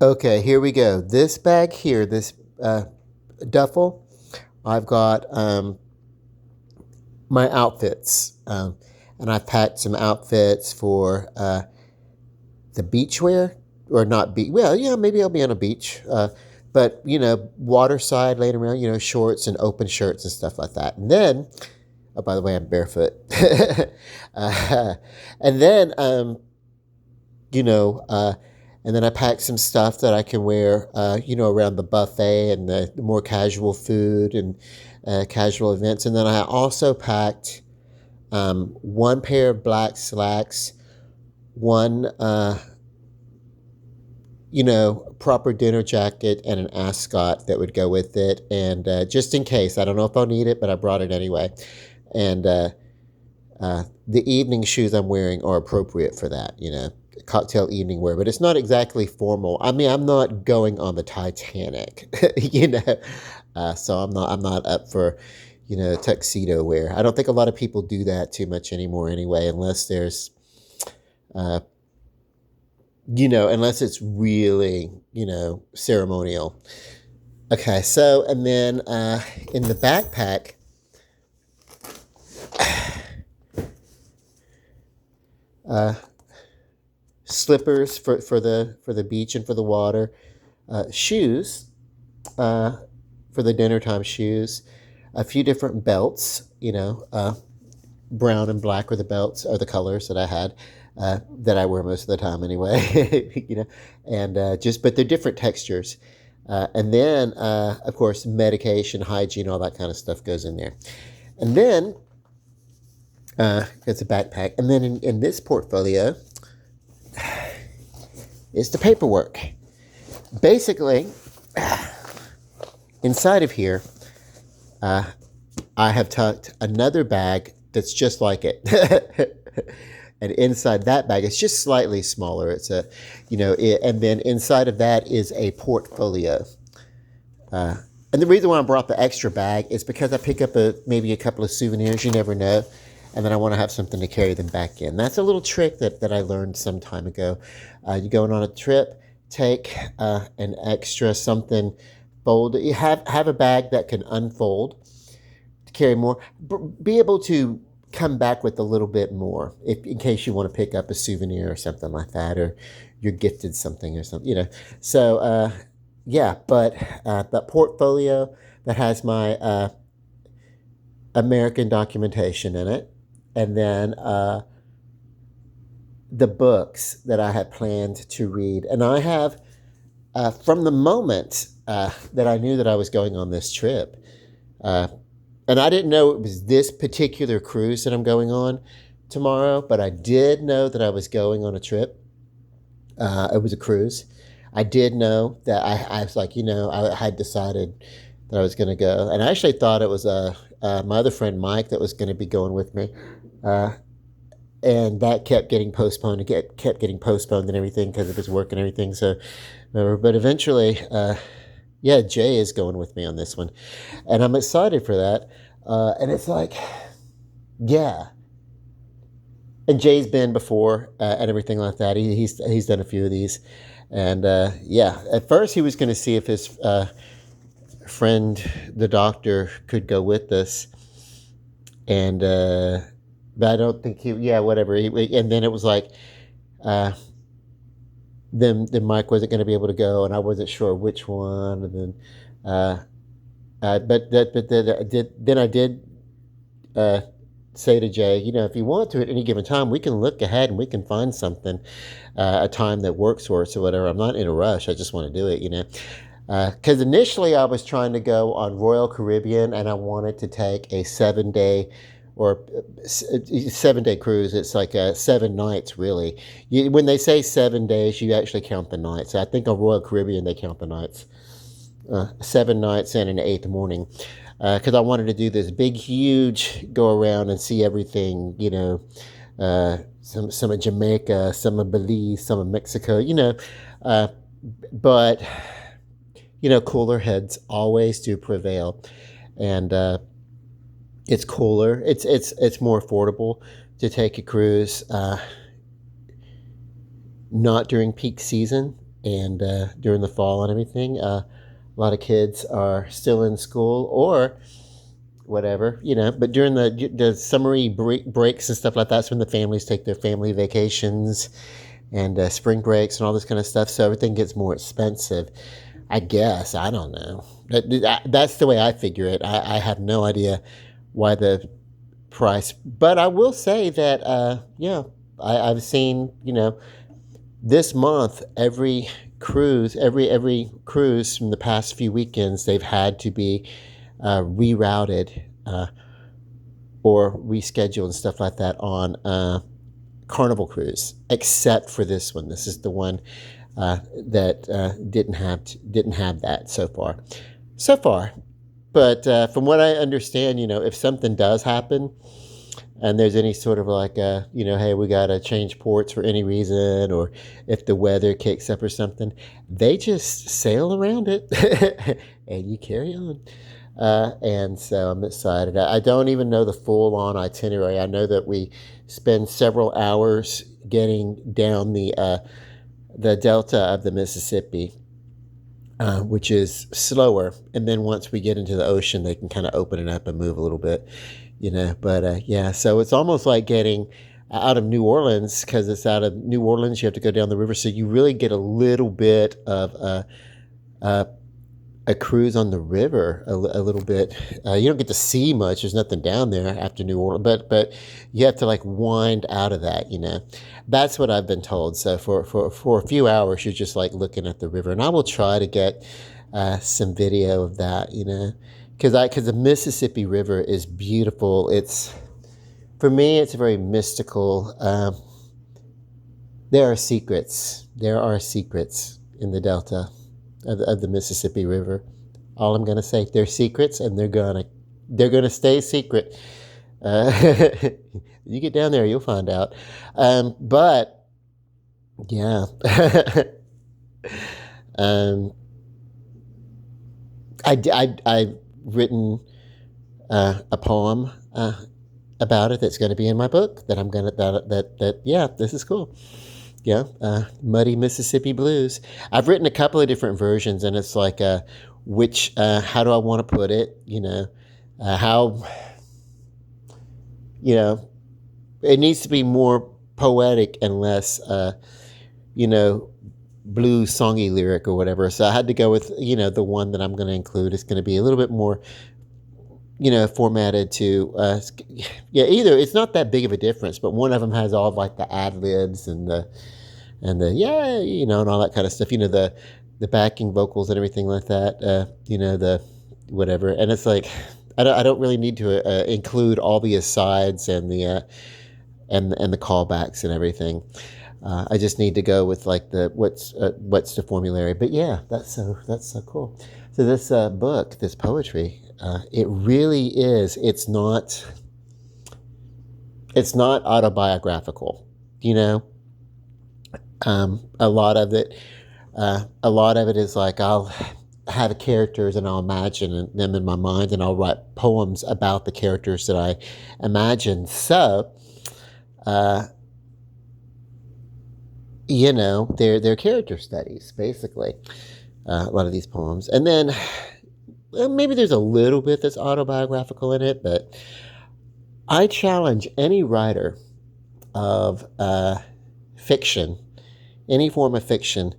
Okay, here we go. This bag here, this duffel, I've got my outfits. And I've packed some outfits for the beach wear, or not beach. Well, yeah, maybe I'll be on a beach. But, waterside laying around, shorts and open shirts and stuff like that. And then, oh, by the way, I'm barefoot. uh, and then, you know, uh, and then I packed some stuff that I can wear, around the buffet and the more casual food and casual events. And then I also packed one pair of black slacks, one, proper dinner jacket, and an ascot that would go with it. And just in case, I don't know if I'll need it, but I brought it anyway. And the evening shoes I'm wearing are appropriate for that, cocktail evening wear, but it's not exactly formal. I mean, I'm not going on the Titanic, so I'm not up for, tuxedo wear. I don't think a lot of people do that too much anymore anyway, unless there's, uh, unless it's really, ceremonial. Okay, so, and then in the backpack, uh, slippers for the beach and for the water, shoes, uh, for the dinner time shoes, a few different belts, brown and black were the belts, or the colors that I had, that I wear most of the time anyway, and but they're different textures. And then, of course, medication, hygiene, all that kind of stuff goes in there. And then, it's a backpack. And then in this portfolio is the paperwork. Basically, inside of here, I have tucked another bag that's just like it. And inside that bag, it's just slightly smaller. It's and then inside of that is a portfolio. And the reason why I brought the extra bag is because I pick up maybe a couple of souvenirs, you never know. And then I want to have something to carry them back in. That's a little trick that I learned some time ago. You're going on a trip, take an extra something, fold. You have a bag that can unfold to carry more. Be able to come back with a little bit more, in case you want to pick up a souvenir or something like that, or you're gifted something or something. So yeah, but that portfolio that has my American documentation in it, and then the books that I had planned to read. And I have, from the moment that I knew that I was going on this trip, and I didn't know it was this particular cruise that I'm going on tomorrow, but I did know that I was going on a trip. It was a cruise. I did know that I was like, I had decided that I was going to go. And I actually thought it was my other friend Mike that was going to be going with me. Uh, and that kept getting postponed and kept getting postponed and everything because of his work and everything. So, but eventually, yeah, Jay is going with me on this one, and I'm excited for that. And it's like, yeah. And Jay's been before and everything like that. He's done a few of these, and yeah. At first, he was going to see if his friend, the doctor, could go with us, and but I don't think he. Yeah, whatever. And then it was like, uh, then Mike wasn't going to be able to go, and I wasn't sure which one. And then, then I did uh, say to Jay, if you want to at any given time, we can look ahead and we can find something, a time that works for us or whatever. I'm not in a rush. I just want to do it, Because initially I was trying to go on Royal Caribbean, and I wanted to take a 7 day or 7 day cruise. It's like 7 nights, really. When they say 7 days, you actually count the nights. I think on Royal Caribbean they count the nights. 7 nights and an eighth morning. Because I wanted to do this big, huge go around and see everything, some of Jamaica, some of Belize, some of Mexico, but cooler heads always do prevail, and it's cooler. It's more affordable to take a cruise, not during peak season, and during the fall and everything, a lot of kids are still in school or whatever, but during the summery breaks and stuff like that's when the families take their family vacations and spring breaks and all this kind of stuff. So everything gets more expensive. I guess. I don't know. That's the way I figure it. I have no idea why the price. But I will say that, yeah, I've seen, this month, every cruise from the past few weekends, they've had to be rerouted or rescheduled and stuff like that on Carnival Cruise, except for this one. This is the one that didn't have that so far. But from what I understand, if something does happen and there's any sort of like hey, we got to change ports for any reason, or if the weather kicks up or something, they just sail around it and you carry on. And so I'm excited. I don't even know the full on itinerary. I know that we spend several hours getting down the delta of the Mississippi, which is slower. And then once we get into the ocean, they can kind of open it up and move a little bit, But yeah, so it's almost like getting out of New Orleans, because it's out of New Orleans. You have to go down the river. So you really get a little bit of a cruise on the river, a little bit. You don't get to see much. There's nothing down there after New Orleans, but you have to like wind out of that. That's what I've been told. So for a few hours, you're just like looking at the river, and I will try to get some video of that. Because the Mississippi River is beautiful. For me, it's very mystical. There are secrets. There are secrets in the delta of the Mississippi River. All I'm gonna say, they're secrets, and they're gonna stay secret. You get down there, you'll find out. But yeah, I've written a poem about it that's going to be in my book that I'm gonna yeah, this is cool. Yeah, Muddy Mississippi Blues. I've written a couple of different versions, and it's like how do I want to put it? How it needs to be more poetic and less blues songy lyric or whatever. So I had to go with the one that I'm going to include is going to be a little bit more formatted to either it's not that big of a difference, but one of them has all of like the ad libs and the and all that kind of stuff, the backing vocals and everything like that, the whatever. And it's like I don't really need to include all the asides and the callbacks and everything. I just need to go with like what's the formulary. But yeah, that's so cool. So this book, this poetry, it really is. It's not autobiographical. A lot of it is like I'll have characters and I'll imagine them in my mind, and I'll write poems about the characters that I imagine. So, they're character studies, basically, a lot of these poems. And then maybe there's a little bit that's autobiographical in it, but I challenge any writer of fiction, any form of fiction,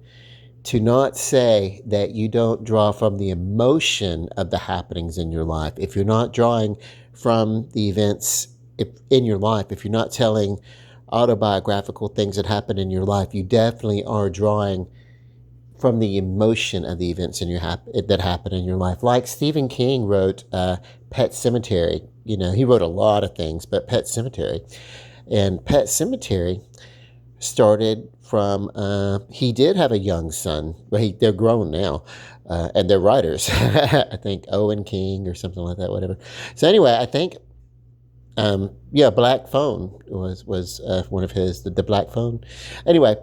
to not say that you don't draw from the emotion of the happenings in your life. If you're not drawing from the events in your life, if you're not telling autobiographical things that happen in your life, you definitely are drawing from the emotion of the events that happen in your life. Like Stephen King wrote Pet Sematary. He wrote a lot of things, but Pet Sematary. And Pet Sematary started from, he did have a young son. Well, they're grown now, and they're writers. I think Owen King or something like that, whatever. So anyway, I think, Black Phone was one of his, the Black Phone. Anyway,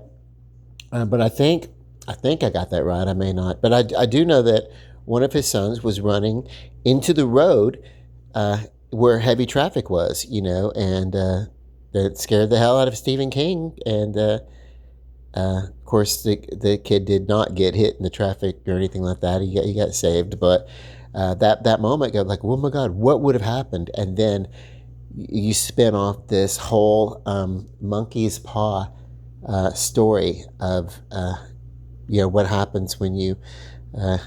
but I think I got that right. I may not, but I do know that one of his sons was running into the road where heavy traffic was, and that scared the hell out of Stephen King, and Of course, the kid did not get hit in the traffic or anything like that. He got saved, but that moment got like, oh my God, what would have happened? And then you spin off this whole monkey's paw story of what happens uh,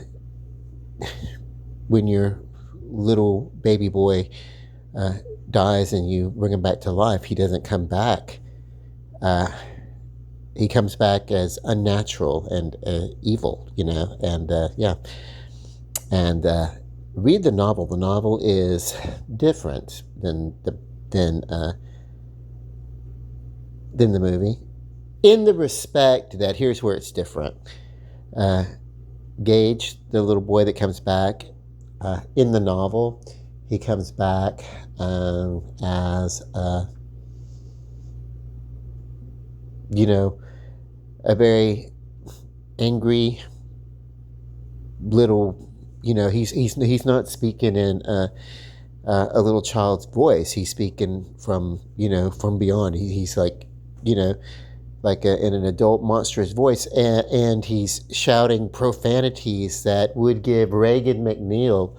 when your little baby boy dies and you bring him back to life. He doesn't come back. He comes back as unnatural and evil, and yeah. And read the novel. The novel is different than the movie, in the respect that here's where it's different. Gage, the little boy that comes back in the novel, he comes back as a very angry little. He's not speaking in a little child's voice. He's speaking from beyond. He's like in an adult monstrous voice, and he's shouting profanities that would give Regan MacNeil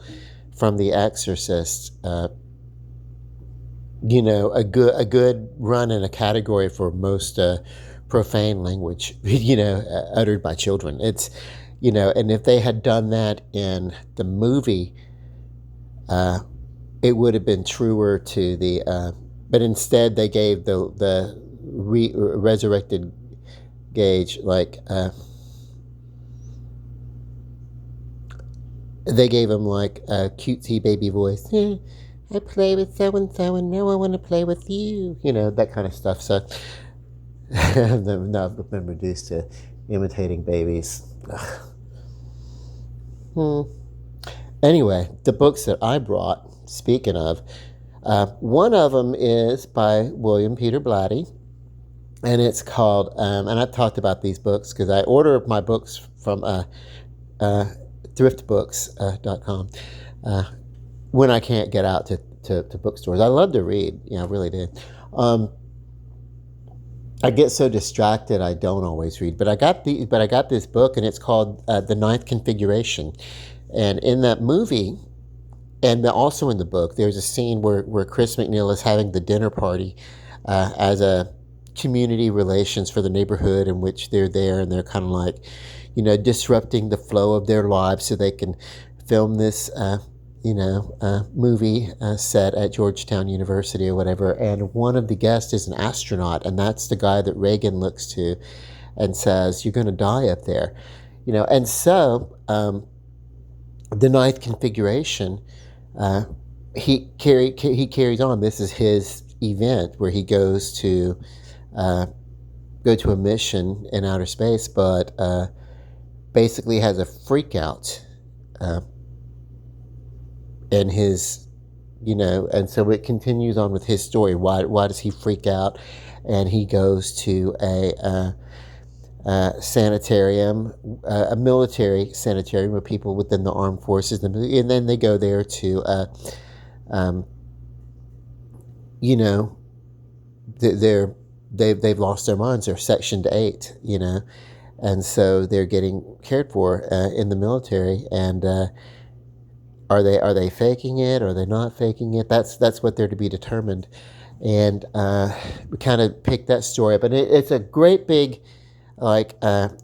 from The Exorcist a good run in a category for most profane language uttered by children. It's and if they had done that in the movie, it would have been truer to the but instead they gave the resurrected Gage they gave him like a cutesy baby voice. I play with so and so, and now I want to play with you. That kind of stuff. So I've been reduced to imitating babies. Anyway, the books that I brought. Speaking of, one of them is by William Peter Blatty, and it's called. And I've talked about these books because I order my books from thriftbooks.com when I can't get out to bookstores. I love to read, I really do. I get so distracted I don't always read. But I got this book, and it's called The Ninth Configuration. And in that movie, and also in the book, there's a scene where Chris MacNeil is having the dinner party as a community relations for the neighborhood in which they're there, and they're kind of like, disrupting the flow of their lives so they can film this, movie set at Georgetown University or whatever. And one of the guests is an astronaut, and that's the guy that Regan looks to and says, "You're going to die up there," And so the ninth configuration, he carries on. This is his event where he goes to go to a mission in outer space, but basically has a freak out in his, and so it continues on with his story. Why does he freak out? And he goes to a sanitarium, a military sanitarium with people within the armed forces, and then they go there to, they've lost their minds. They're Sectioned 8, and so they're getting cared for in the military. And are they faking it? Or are they not faking it? That's what they're to be determined. And we kind of picked that story up, and it's a great big, like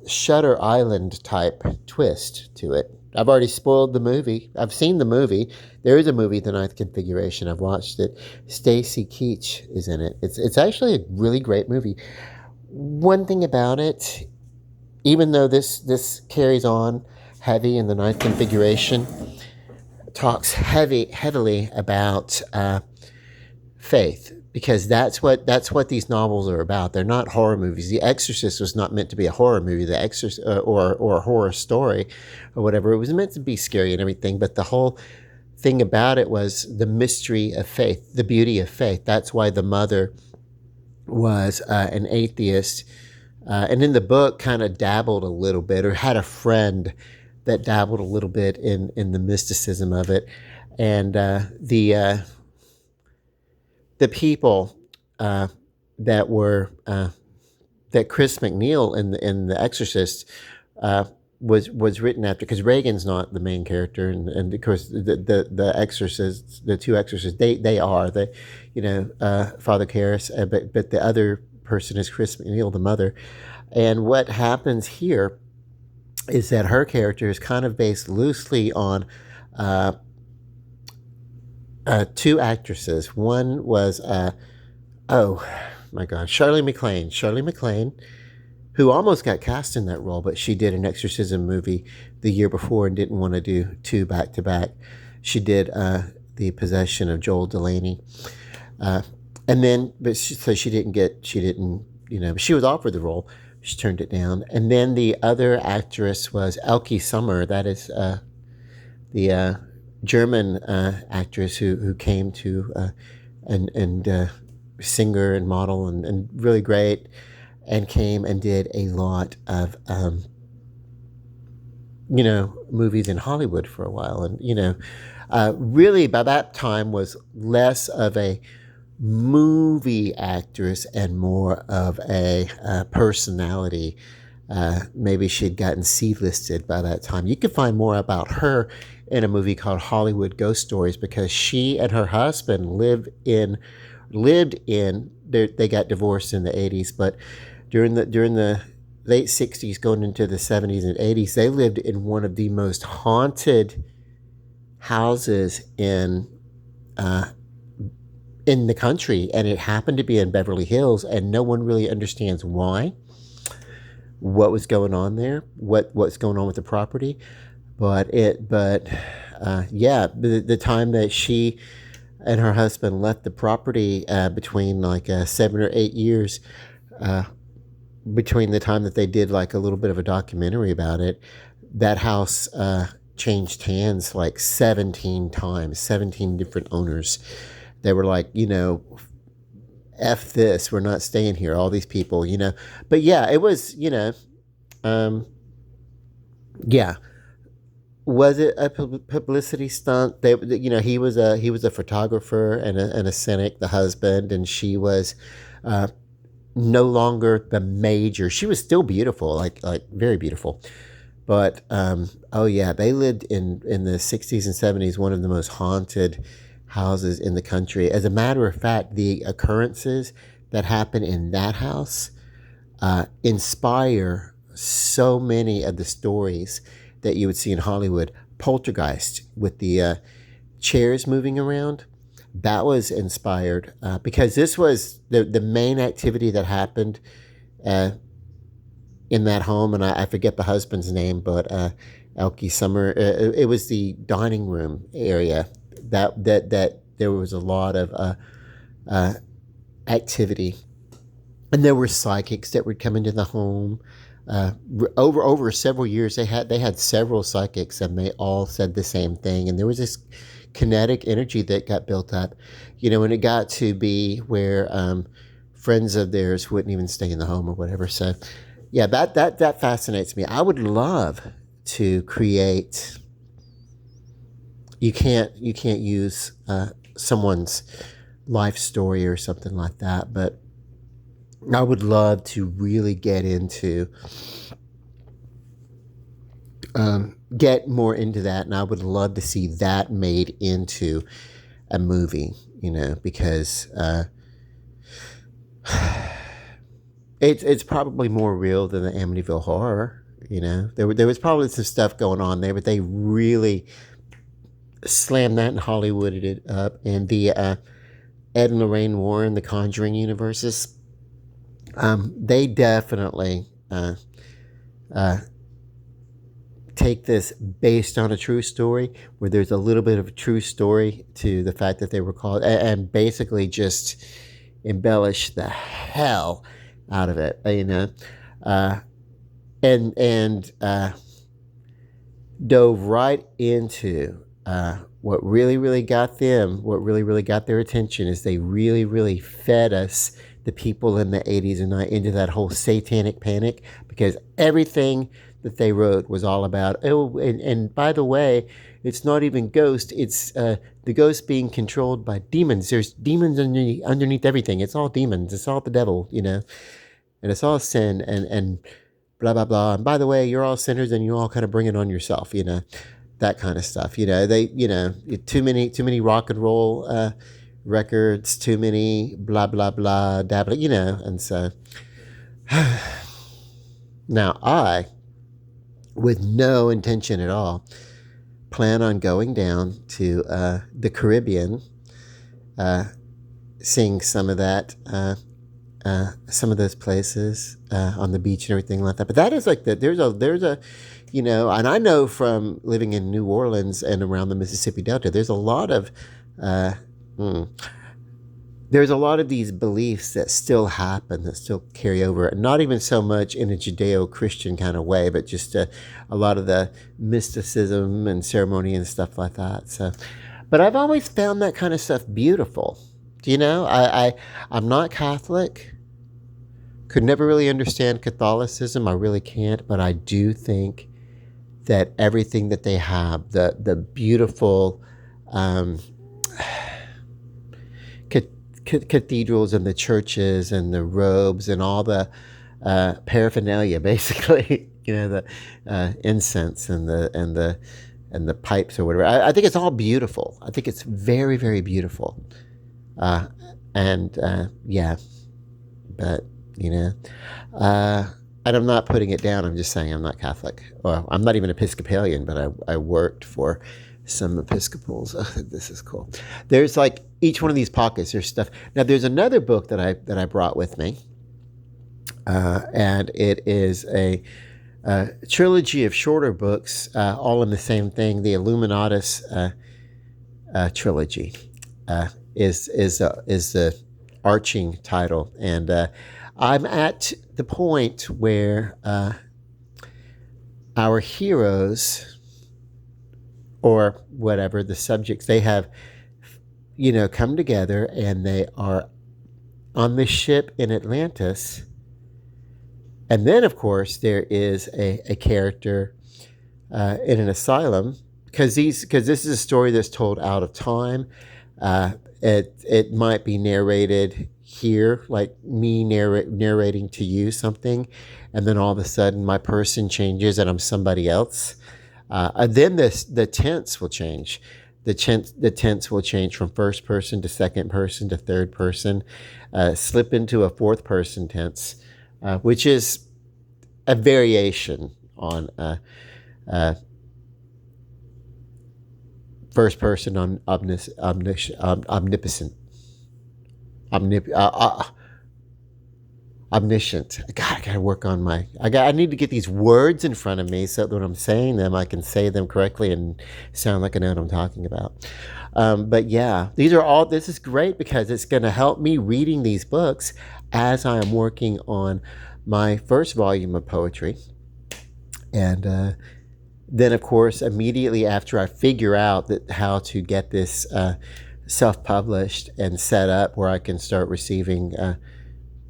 Shutter Island type twist to it. I've already spoiled the movie. I've seen the movie. There is a movie, The Ninth Configuration. I've watched it. Stacy Keach is in it. It's actually a really great movie. One thing about it, even though this carries on heavy in The Ninth Configuration, talks heavily about faith, because that's what these novels are about. They're not horror movies. The Exorcist was not meant to be a horror movie. The Exorcist or a horror story or whatever. It was meant to be scary and everything, but the whole thing about it was the mystery of faith, the beauty of faith. That's why the mother was an atheist, and in the book kind of dabbled a little bit, or had a friend that dabbled a little bit in the mysticism of it. And the people that were that Chris McNeil in The Exorcist uh, was written after, because Reagan's not the main character, and of course the exorcists, the two exorcists, they are the, Father Karras, but the other person is Chris McNeil, the mother. And what happens here is that her character is kind of based loosely on uh, two actresses. One was oh my God, Shirley MacLaine. Shirley MacLaine, who almost got cast in that role, but she did an exorcism movie the year before and didn't want to do two back to back. She did The Possession of Joel Delaney, uh, and then so she didn't, she was offered the role. She turned it down. And then the other actress was Elke Sommer. That is the German actress who came to and singer and model and really great, and came and did a lot of movies in Hollywood for a while, and really by that time was less of a movie actress and more of a personality. Maybe she'd gotten C-listed by that time. You can find more about her in a movie called Hollywood Ghost Stories, because she and her husband lived in. They got divorced in the 80s, but during the late 60s, going into the 70s and 80s, they lived in one of the most haunted houses in the country, and it happened to be in Beverly Hills, and no one really understands why, what was going on there, what's going on with the property. But the time that she and her husband left the property, between like 7 or 8 years, between the time that they did like a little bit of a documentary about it, that house changed hands like 17 times, 17 different owners. They were like, F this, we're not staying here, all these people, But yeah, it was, yeah. Was it a publicity stunt? He was a photographer and a cynic, the husband, and she was no longer the major. She was still beautiful, like very beautiful. But oh yeah, they lived in the 60s and 70s, one of the most haunted houses in the country. As a matter of fact, the occurrences that happen in that house inspire so many of the stories that you would see in Hollywood. Poltergeist, with the chairs moving around, that was inspired because this was the main activity that happened in that home. And I forget the husband's name, but Elke Sommer. It was the dining room area that there was a lot of activity, and there were psychics that would come into the home. Over several years, they had several psychics, and they all said the same thing. And there was this kinetic energy that got built up, and it got to be where friends of theirs wouldn't even stay in the home or whatever. So, yeah, that fascinates me. I would love to create. You can't use someone's life story or something like that, but I would love to really get more into that, and I would love to see that made into a movie, because it's probably more real than the Amityville Horror. There was probably some stuff going on there, but they really slammed that and Hollywooded it up. And the Ed and Lorraine Warren, the Conjuring universes, they definitely take this based on a true story, where there's a little bit of a true story to the fact that they were called, and basically just embellish the hell out of it, and dove right into what really got their attention, is they really fed us, the people in the 80s and 90s, into that whole satanic panic, because everything that they wrote was all about, and by the way, it's not even ghosts, it's the ghosts being controlled by demons. There's demons underneath everything. It's all demons. It's all the devil, and it's all sin, and blah blah blah. And by the way, you're all sinners, and you all kind of bring it on yourself, that kind of stuff. Too many rock and roll records, too many blah blah blah dabble, and so now I, with no intention at all, plan on going down to the Caribbean, seeing some of that, some of those places on the beach and everything like that. But that is like there's a, and I know from living in New Orleans and around the Mississippi Delta, there's a lot of these beliefs that still happen, that still carry over, and not even so much in a Judeo-Christian kind of way, but just a lot of the mysticism and ceremony and stuff like that. So, but I've always found that kind of stuff beautiful. I'm not Catholic. Could never really understand Catholicism. I really can't, but I do think that everything that they have, the beautiful cathedrals and the churches and the robes and all the paraphernalia, basically, the incense and the pipes or whatever. I think it's all beautiful. I think it's very, very beautiful. Yeah, but and I'm not putting it down. I'm just saying I'm not Catholic. Well, I'm not even Episcopalian, but I worked for some Episcopals. This is cool. There's like each one of these pockets. There's stuff. Now there's another book that I brought with me, and it is a trilogy of shorter books, all in the same thing. The Illuminatus trilogy is the arching title, and I'm at the point where our heroes, or whatever the subjects, they have, come together, and they are on this ship in Atlantis. And then, of course, there is a character in an asylum, because this is a story that's told out of time. It might be narrated here, like me narrating to you something, and then all of a sudden my person changes and I'm somebody else. Then the tense will change. The tense will change from first person to second person to third person, slip into a fourth person tense, which is a variation on first person on omniscient. Omniscient. God, I gotta work on I need to get these words in front of me so that when I'm saying them, I can say them correctly and sound like I know what I'm talking about. But yeah, this is great because it's going to help me reading these books as I am working on my first volume of poetry. And then, of course, immediately after I figure out how to get this self-published and set up where I can start receiving,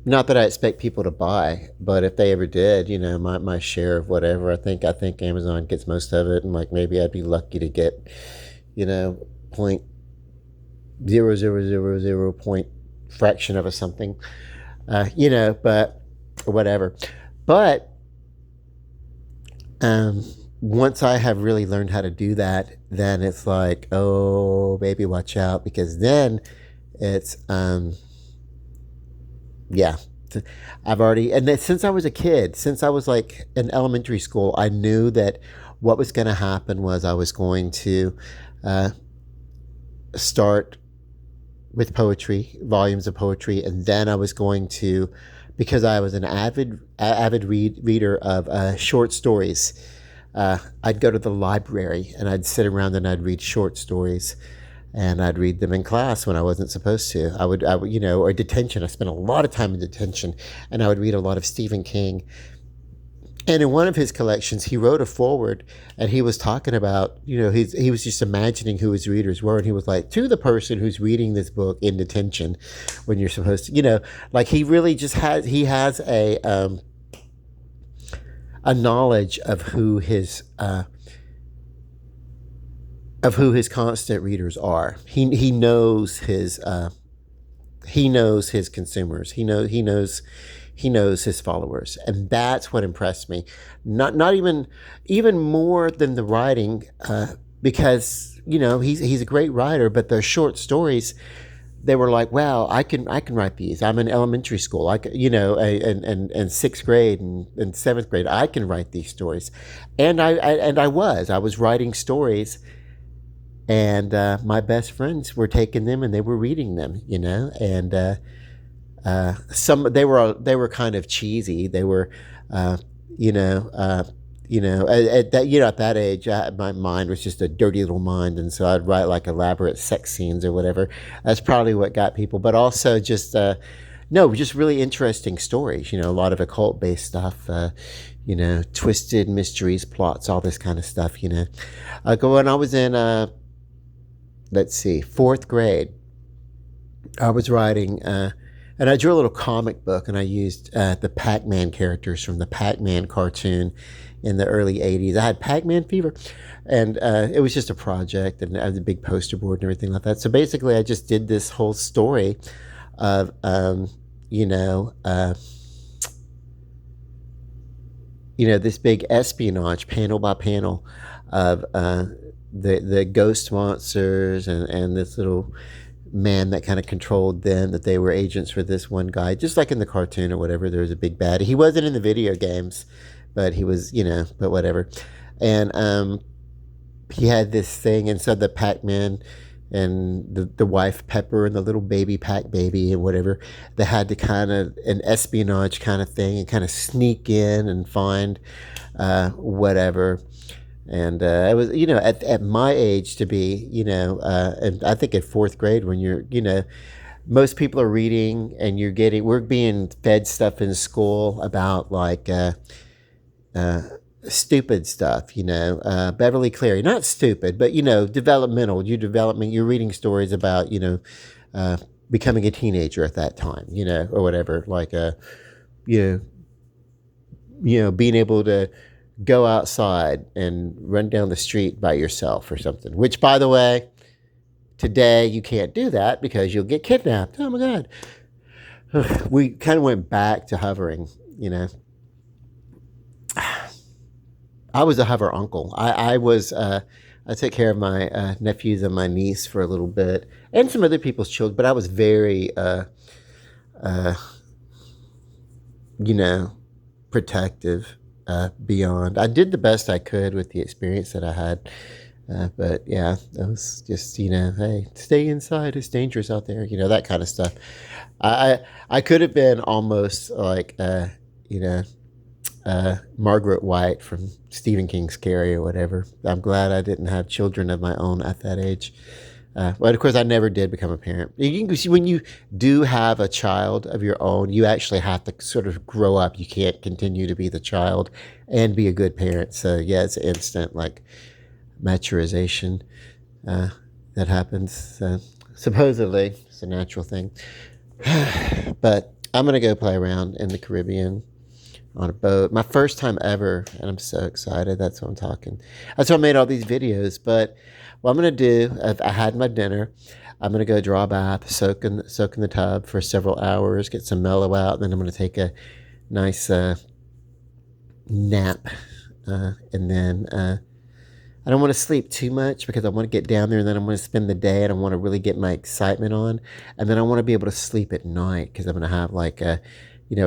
not that I expect people to buy, but if they ever did, my share of whatever, I think Amazon gets most of it, and like maybe I'd be lucky to get, 0.0000 point fraction of a something, but whatever. But once I have really learned how to do that, then it's like, oh, baby, watch out, because then it's, yeah, I've already, and since I was a kid, since I was like in elementary school, I knew that what was going to happen was I was going to start with poetry, volumes of poetry, and then I was going to, because I was an avid reader of short stories, I'd go to the library and I'd sit around and I'd read short stories, and I'd read them in class when I wasn't supposed to. I would, or detention. I spent a lot of time in detention, and I would read a lot of Stephen King. And in one of his collections, he wrote a foreword, and he was talking about, he was just imagining who his readers were, and he was like, to the person who's reading this book in detention, when you're supposed to, like he really just has a knowledge of who his constant readers are. He knows his consumers. He knows he knows his followers, and that's what impressed me. Not even more than the writing, because he's a great writer, but the short stories, they were like, wow, I can write these. I'm in elementary school, and sixth grade and seventh grade, I can write these stories, and I was writing stories, and my best friends were taking them and they were reading them, and some they were kind of cheesy. They were, you know, uh, at that age, my mind was just a dirty little mind, and so I'd write like elaborate sex scenes or whatever. That's probably what got people, but also just no, just really interesting stories. A lot of occult based stuff. Twisted mysteries, plots, all this kind of stuff. When I was in, let's see, fourth grade, I was writing. And I drew a little comic book, and I used the Pac-Man characters from the Pac-Man cartoon in the early 80s. I had Pac-Man fever, and it was just a project, and I had a big poster board and everything like that. So basically, I just did this whole story of, this big espionage panel by panel of the ghost monsters and this little man that kind of controlled them, that they were agents for this one guy, just like in the cartoon or whatever. There was a big bad. He wasn't in the video games, but he was, but whatever. And he had this thing, and so the Pac-Man and the wife Pepper and the little baby Pac baby and whatever, they had to kind of an espionage kind of thing and kind of sneak in and find whatever. And it was, at my age to be, and I think at fourth grade when you're, most people are reading and we're being fed stuff in school about like stupid stuff, Beverly Cleary, not stupid, but, developmental, you're reading stories about, becoming a teenager at that time, or whatever, like, being able to go outside and run down the street by yourself or something, which, by the way, today you can't do that because you'll get kidnapped. Oh my God. We kind of went back to hovering, I was a hover uncle. I took care of my nephews and my niece for a little bit, and some other people's children, but I was very, protective. Beyond. I did the best I could with the experience that I had. But yeah, that was just, hey, stay inside. It's dangerous out there. That kind of stuff. I could have been almost like, Margaret White from Stephen King's Carrie or whatever. I'm glad I didn't have children of my own at that age. But of course, I never did become a parent. When you do have a child of your own, you actually have to sort of grow up. You can't continue to be the child and be a good parent. So yeah, it's instant like maturization that happens. Supposedly, it's a natural thing. But I'm gonna go play around in the Caribbean on a boat. My first time ever, and I'm so excited. That's what I'm talking. That's why I made all these videos. But what I'm gonna do, I had my dinner. I'm gonna go draw a bath, soak in the tub for several hours, get some mellow out, and then I'm gonna take a nice nap, and then I don't want to sleep too much because I want to get down there, and then I'm going to spend the day, and I want to really get my excitement on, and then I want to be able to sleep at night because I'm going to have like a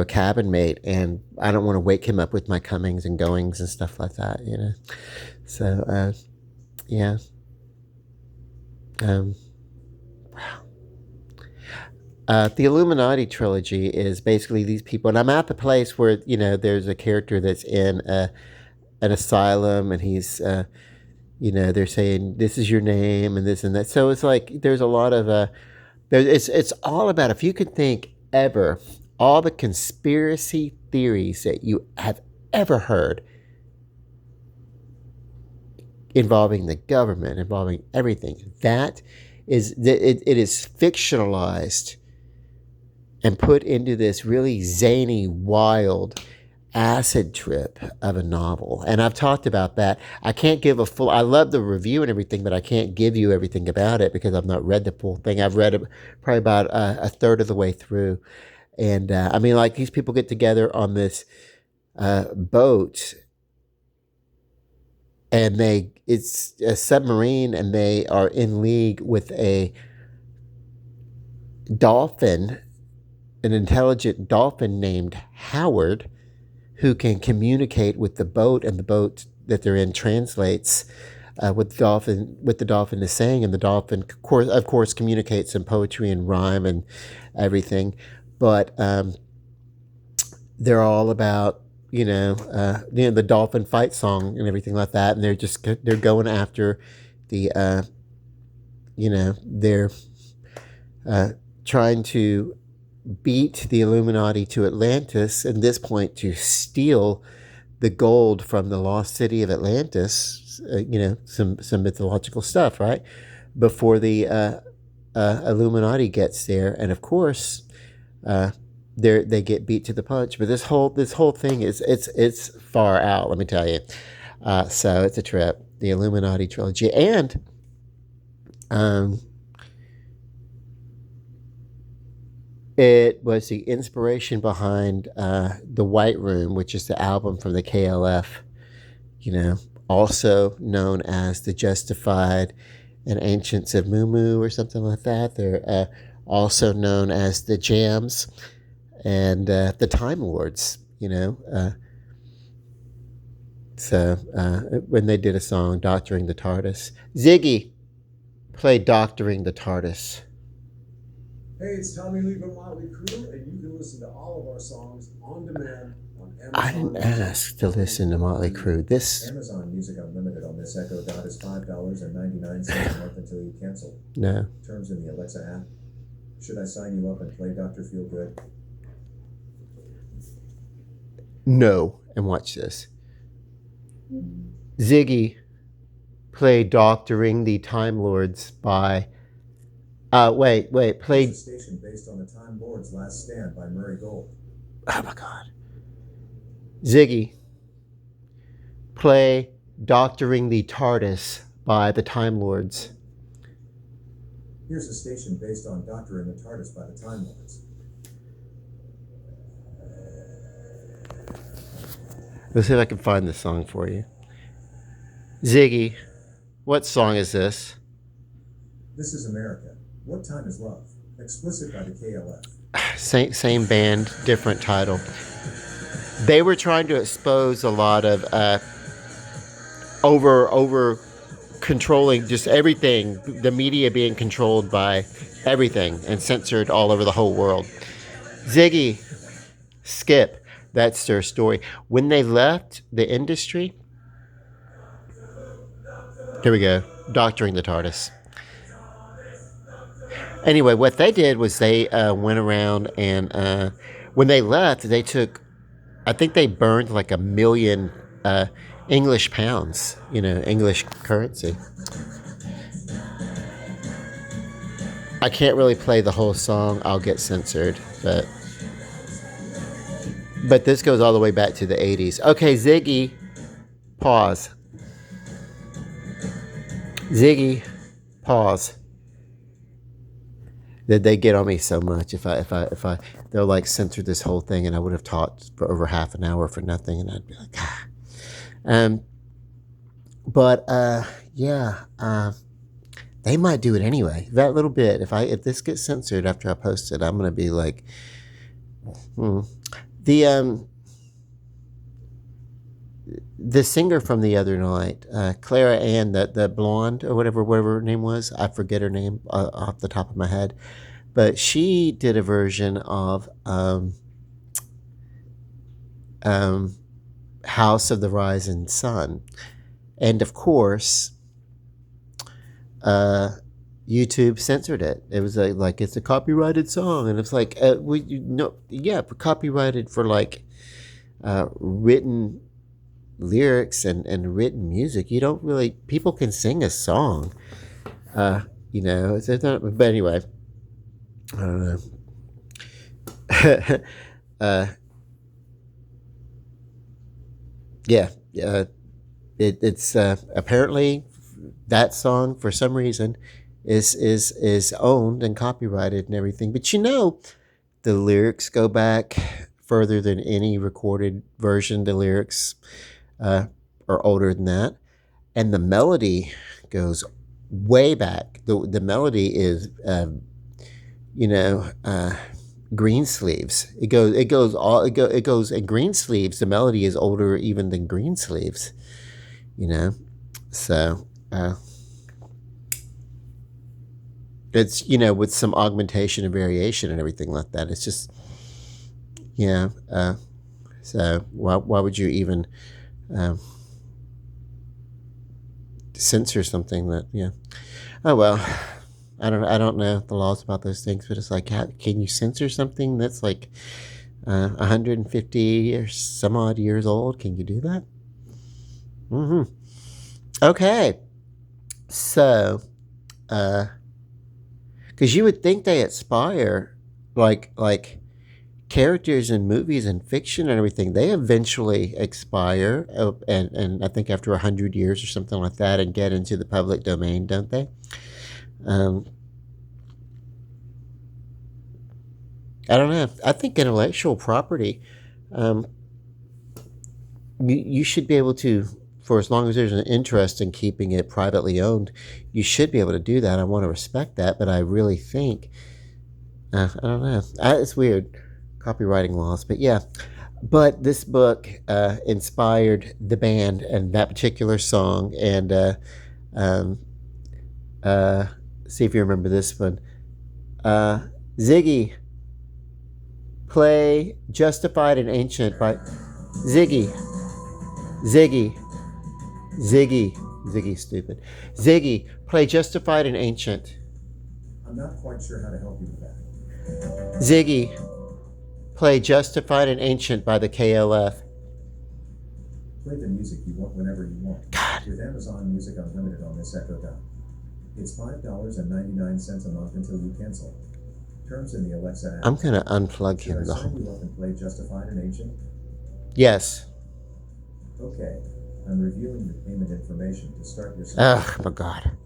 cabin mate, and I don't want to wake him up with my comings and goings and stuff like that, So, yeah. The Illuminati trilogy is basically these people, and I'm at the place where there's a character that's in an asylum, and he's they're saying this is your name and this and that. So it's like there's a lot of it's all about, if you could think ever, all the conspiracy theories that you have ever heard involving the government, involving everything, it is fictionalized and put into this really zany, wild acid trip of a novel. And I've talked about that. I can't give I love the review and everything, but I can't give you everything about it because I've not read the full thing. I've read it probably about a third of the way through. And I mean, like these people get together on this boat, and it's a submarine, and they are in league with a dolphin, an intelligent dolphin named Howard, who can communicate with the boat, and the boat that they're in translates what the dolphin is saying, and the dolphin, of course, communicates in poetry and rhyme and everything. But they're all about the dolphin fight song and everything like that, and they're going after the they're trying to beat the Illuminati to Atlantis, at this point to steal the gold from the lost city of Atlantis, some mythological stuff, right? Before the Illuminati gets there, and of course, they get beat to the punch. But this whole thing it's far out. Let me tell you. So it's a trip. The Illuminati trilogy, and it was the inspiration behind The White Room, which is the album from the KLF, also known as The Justified and Ancients of Mumu or something like that. They're also known as The Jams and The Time Lords, So when they did a song, Doctoring the TARDIS, Ziggy played Doctoring the TARDIS. Hey, it's Tommy Lee from Motley Crue, and you can listen to all of our songs on demand on Amazon. I didn't ask to listen to Motley Crue. Amazon Music Unlimited on this Echo Dot is $5.99 a month until you cancel. No. Terms in the Alexa app. Should I sign you up and play Dr. Feelgood? No. And watch this. Ziggy played Doctoring the Time Lords by... wait. Played... It's a station based on the Time Lords' Last Stand by Murray Gold. Oh my God. Ziggy, play Doctoring the TARDIS by the Time Lords. Here's a station based on Doctoring the TARDIS by the Time Lords. Let's see if I can find this song for you. Ziggy, what song is this? This is America. What Time is Love? Explicit by the KLF. Same band, different title. They were trying to expose a lot of over controlling just everything, the media being controlled by everything and censored all over the whole world. Ziggy, Skip, that's their story. When they left the industry, here we go, Doctoring the TARDIS. Anyway, what they did was they went around and when they left, I think they burned like 1 million English pounds, English currency. I can't really play the whole song. I'll get censored, but this goes all the way back to the 80s. Okay, Ziggy, pause. Ziggy, pause. They get on me so much if I they'll like censor this whole thing, and I would have talked for over half an hour for nothing, and I'd be like, they might do it anyway. That little bit, if this gets censored after I post it, I'm gonna be like, the singer from the other night, Clara Ann, the blonde or whatever her name was, I forget her name off the top of my head, but she did a version of House of the Rising Sun, and of course, YouTube censored it. It was like it's a copyrighted song, and it's like copyrighted for like written lyrics and written music. You don't really, people can sing a song, it's not, but anyway, I don't know. It's apparently that song for some reason is owned and copyrighted and everything, but The lyrics go back further than any recorded version. The lyrics are older than that, and the melody goes way back. The melody is, Greensleeves. It goes in Greensleeves. The melody is older even than Greensleeves. So it's with some augmentation and variation and everything like that. It's just so why would you even censor something that oh well. I don't know the laws about those things, but it's like, how can you censor something that's like 150 or some odd years old? Can you do that? Okay. So, because you would think they aspire, like characters in movies and fiction and everything, they eventually expire, and I think after 100 years or something like that, and get into the public domain, don't they? I don't know. I think intellectual property, you should be able to, for as long as there's an interest in keeping it privately owned, you should be able to do that. I want to respect that, but I really think, I don't know. It's weird, copywriting laws, but yeah. But this book inspired the band and that particular song, and see if you remember this one. Ziggy, play Justified and Ancient by Ziggy, stupid. Ziggy, play Justified and Ancient. I'm not quite sure how to help you with that. Ziggy, play Justified and Ancient by the KLF. Play the music you want whenever you want. God. With Amazon Music Unlimited on this Echo Dot. It's $5.99 a month until you cancel. Terms in the Alexa app. I'm going to unplug Should I him. sign you up and play Justified and Ancient? Yes. Okay. I'm reviewing your payment information to start your Oh, my God.